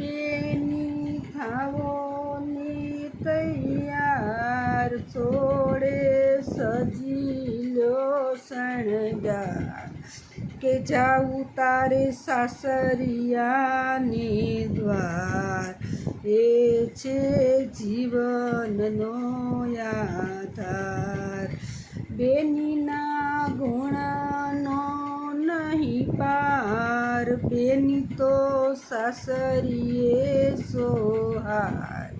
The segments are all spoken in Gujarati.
બેની થાવો ને તૈયાર, છોડે સજી લ્યો શણગાર, કે જાવું તારે સાસરિયાને દ્વાર, એ છે જીવનનો આધાર. બેનીના ગુણનો નહીં પાર, બેની તો સાસરીએ સોહાર,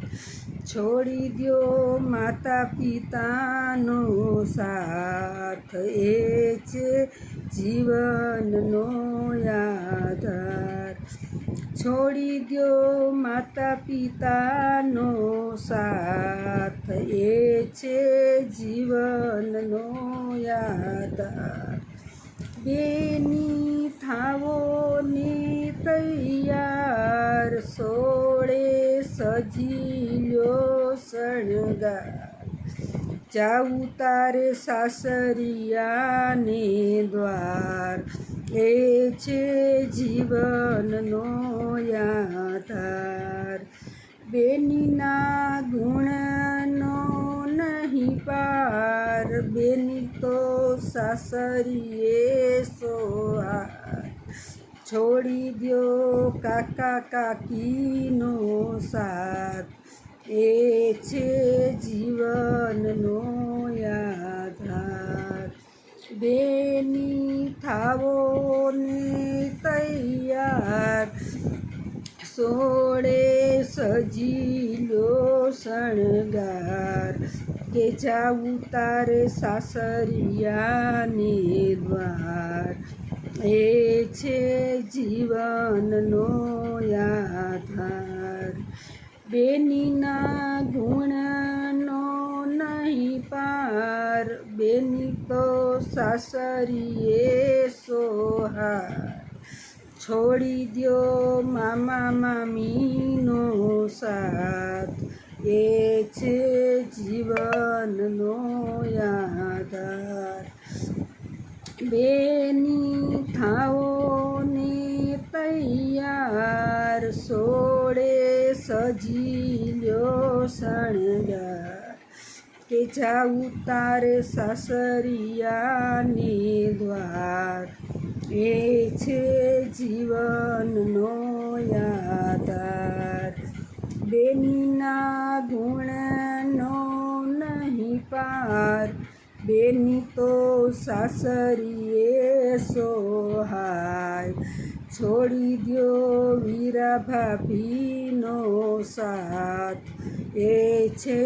છોડી દ્યો માતા પિતાનો સાથ, એ છે જીવનનો આધાર. છોડી દ્યો માતા પિતાનો સાથ, એ છે જીવનનો આધાર. બેની થાવો ને તૈયાર, સોળે સજી લ્યો શણગાર, જાવું તારે સાસરિયાને દ્વાર, એ છે જીવનનો આધાર. બેનીના ગુણનો નહીં પાર, બેની તો સાસરીએ સોહાર, છોડી દ્યો કાકા કાકીનો સાથ, એ છે જીવનનો આધાર. બેની થાવો ને તૈયાર, સોળે સજી લ્યો શણગાર, કે જાવું તારે સાસરિયાને દ્વાર, એ છે જીવનનો આધાર. બેનીના ગુણનો નહીં પાર, બેની તો સાસરીએ સોહાર, છોડી દ્યો મામા મામીનો સાથ, એ છે જીવનનો આધાર. બેની થાવો ને તૈયાર, સોળે સજી લ્યો શણગાર, કે જાવું તારે સાસરિયાને દ્વાર, એ છે જીવનનો આધાર. બેનીના ગુણનો નહીં પાર, બેની તો સાસરીએ સોહાય, છોડી દ્યો વીરા ભાભીનો સાથ, એ છે